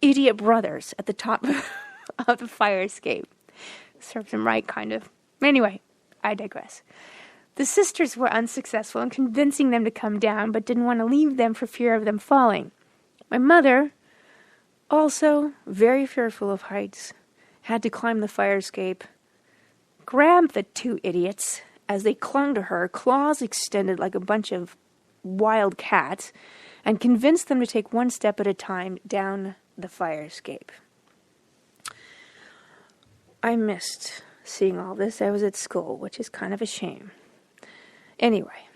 idiot brothers at the top of the fire escape. Serves them right, kind of. Anyway, I digress. The sisters were unsuccessful in convincing them to come down, but didn't want to leave them for fear of them falling. My mother, also very fearful of heights, had to climb the fire escape, grab the two idiots as they clung to her, claws extended like a bunch of wild cats, and convinced them to take one step at a time down the fire escape. I missed seeing all this. I was at school, which is kind of a shame. Anyway,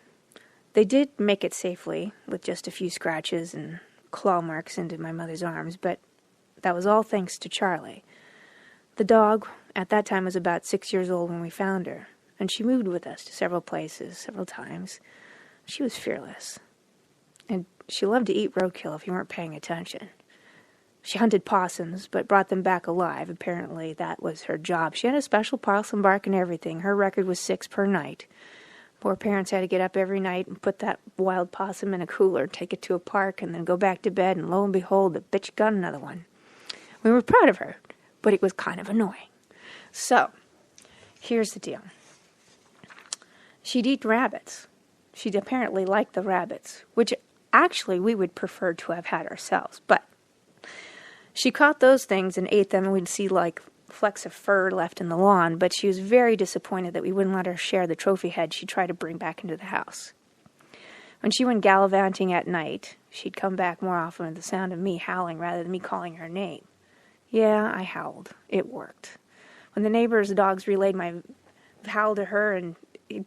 they did make it safely with just a few scratches and claw marks into my mother's arms, but that was all thanks to Charlie. The dog, at that time, was about 6 years old when we found her, and she moved with us to several places, several times. She was fearless, and she loved to eat roadkill if you weren't paying attention. She hunted possums, but brought them back alive. Apparently, that was her job. She had a special possum bark and everything. Her record was 6 per night. Poor parents had to get up every night and put that wild possum in a cooler, take it to a park, and then go back to bed, and lo and behold, the bitch got another one. We were proud of her, but it was kind of annoying. So, here's the deal. She'd eat rabbits. She'd apparently liked the rabbits, which actually we would prefer to have had ourselves, but she caught those things and ate them, and we'd see, like, flecks of fur left in the lawn, but she was very disappointed that we wouldn't let her share the trophy head she tried to bring back into the house. When she went gallivanting at night, she'd come back more often with the sound of me howling rather than me calling her name. Yeah, I howled. It worked. When the neighbors' dogs relayed my howl to her, and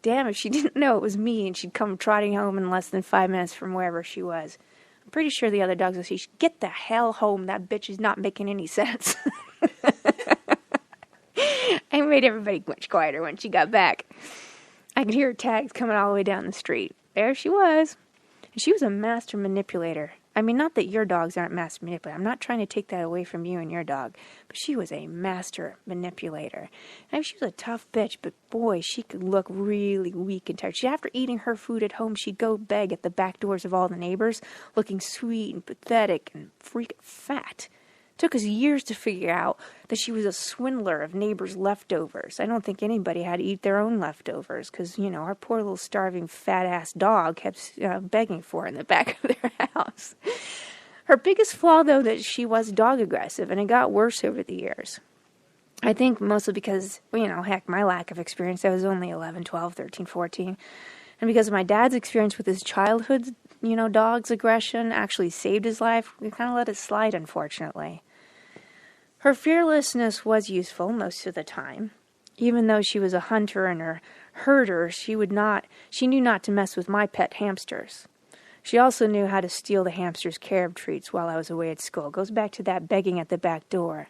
damn if she didn't know it was me, and she'd come trotting home in less than 5 minutes from wherever she was. I'm pretty sure the other dogs would say, "Get the hell home, that bitch is not making any sense." I made everybody much quieter when she got back. I could hear her tags coming all the way down the street. There she was. And she was a master manipulator. I mean, not that your dogs aren't master manipulators. I'm not trying to take that away from you and your dog. But she was a master manipulator. And she was a tough bitch, but boy, she could look really weak and tired. After eating her food at home, she'd go beg at the back doors of all the neighbors, looking sweet and pathetic and freaking fat. It took us years to figure out that she was a swindler of neighbors' leftovers. I don't think anybody had to eat their own leftovers because, you know, our poor little starving fat-ass dog kept begging for it in the back of their house. Her biggest flaw, though, that she was dog aggressive, and it got worse over the years. I think mostly because, well, you know, heck, my lack of experience. I was only 11, 12, 13, 14. And because of my dad's experience with his childhood, you know, dog's aggression actually saved his life, we kind of let it slide, unfortunately. Her fearlessness was useful most of the time. Even though she was a hunter and a herder, she knew not to mess with my pet hamsters. She also knew how to steal the hamsters' carob treats while I was away at school. It goes back to that begging at the back door.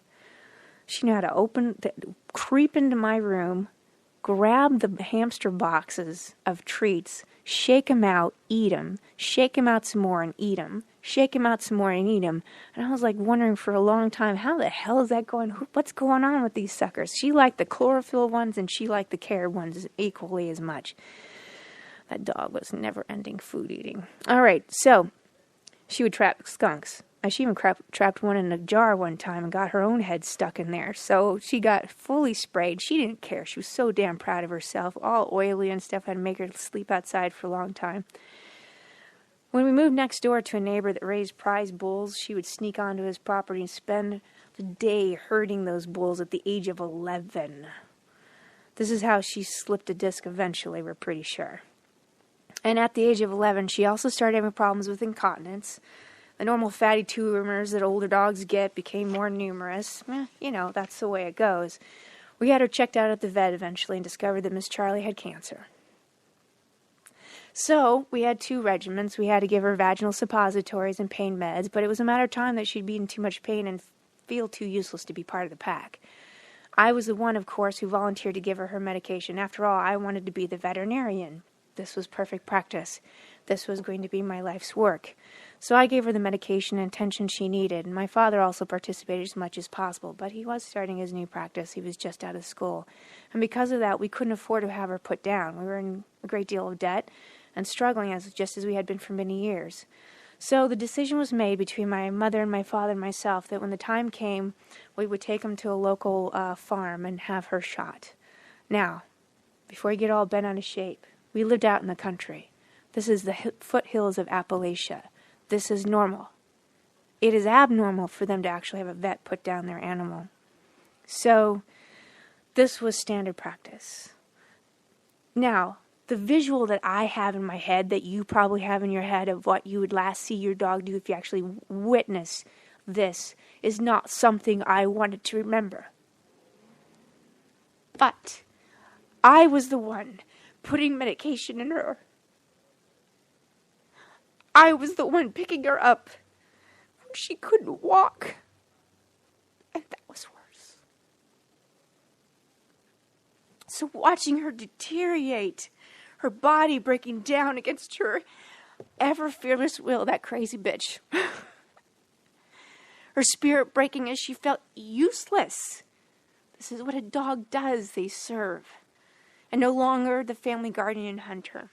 She knew how to creep into my room, grab the hamster boxes of treats, shake them out, eat them, shake them out some more and eat them, shake them out some more and eat them. And I was like wondering for a long time, how the hell is that going? What's going on with these suckers? She liked the chlorophyll ones and she liked the carob ones equally as much. That dog was never-ending food eating. All right, so she would trap skunks. She even trapped one in a jar one time and got her own head stuck in there. So she got fully sprayed. She didn't care. She was so damn proud of herself, all oily and stuff. I had to make her sleep outside for a long time. When we moved next door to a neighbor that raised prize bulls, she would sneak onto his property and spend the day herding those bulls at the age of 11. This is how she slipped a disc eventually, we're pretty sure. And at the age of 11, she also started having problems with incontinence. The normal fatty tumors that older dogs get became more numerous. You know, that's the way it goes. We had her checked out at the vet eventually and discovered that Miss Charlie had cancer. So, we had 2 regimens. We had to give her vaginal suppositories and pain meds, but it was a matter of time that she'd be in too much pain and feel too useless to be part of the pack. I was the one, of course, who volunteered to give her medication. After all, I wanted to be the veterinarian. This was perfect practice. This was going to be my life's work. So I gave her the medication and attention she needed, and my father also participated as much as possible, but he was starting his new practice. He was just out of school. And because of that, we couldn't afford to have her put down. We were in a great deal of debt and struggling just as we had been for many years. So the decision was made between my mother and my father and myself that when the time came, we would take him to a local farm and have her shot. Now, before you get all bent out of shape, we lived out in the country. This is the foothills of Appalachia. This is normal. It is abnormal for them to actually have a vet put down their animal. So this was standard practice. Now, the visual that I have in my head, that you probably have in your head of what you would last see your dog do if you actually witness this, is not something I wanted to remember. But I was the one putting medication in her. I was the one picking her up when she couldn't walk. And that was worse. So watching her deteriorate, her body breaking down against her ever-fearless will, that crazy bitch. Her spirit breaking as she felt useless. This is what a dog does. They serve. And no longer the family guardian and hunter.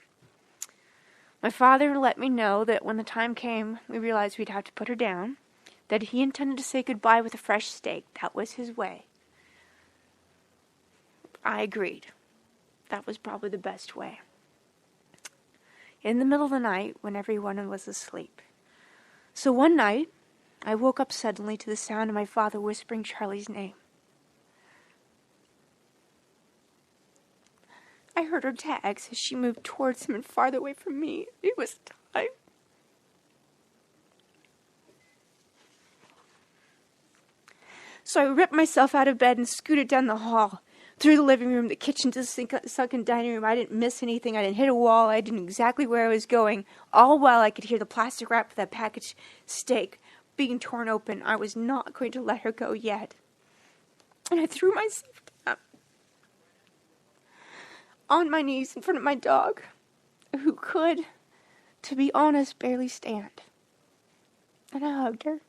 My father let me know that when the time came, we realized we'd have to put her down, that he intended to say goodbye with a fresh steak. That was his way. I agreed. That was probably the best way. In the middle of the night, when everyone was asleep. So one night, I woke up suddenly to the sound of my father whispering Charlie's name. I heard her tags as she moved towards him and farther away from me. It was time. So I ripped myself out of bed and scooted down the hall, through the living room, the kitchen, to the sunken dining room. I didn't miss anything. I didn't hit a wall. I didn't exactly where I was going. All while I could hear the plastic wrap of that packaged steak being torn open. I was not going to let her go yet. And I threw myself down on my knees in front of my dog, who could, to be honest, barely stand. And I hugged her.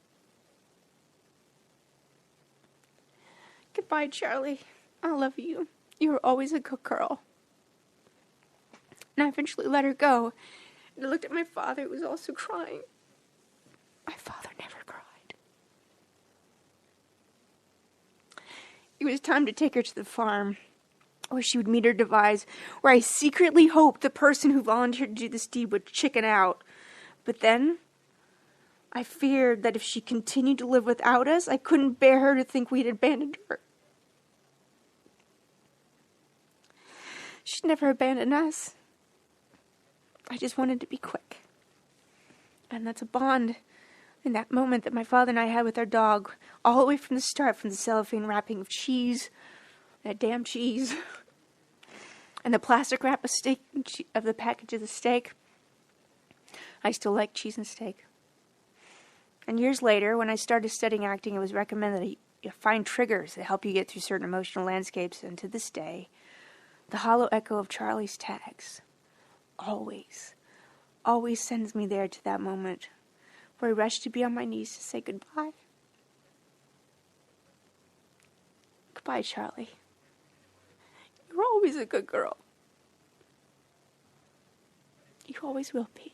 Goodbye, Charlie. I love you. You were always a good girl. And I eventually let her go. And I looked at my father, who was also crying. My father never cried. It was time to take her to the farm, where she would meet her demise, where I secretly hoped the person who volunteered to do this deed would chicken out. But then, I feared that if she continued to live without us, I couldn't bear her to think we'd abandoned her. She'd never abandon us. I just wanted to be quick. And that's a bond in that moment that my father and I had with our dog, all the way from the start, from the cellophane wrapping of cheese, that damn cheese, and the plastic wrap of steak, of the package of the steak. I still like cheese and steak. And years later, when I started studying acting, it was recommended that you find triggers that help you get through certain emotional landscapes. And to this day, the hollow echo of Charlie's tags always sends me there to that moment where I rush to be on my knees to say goodbye. Goodbye, Charlie. You're always a good girl. You always will be.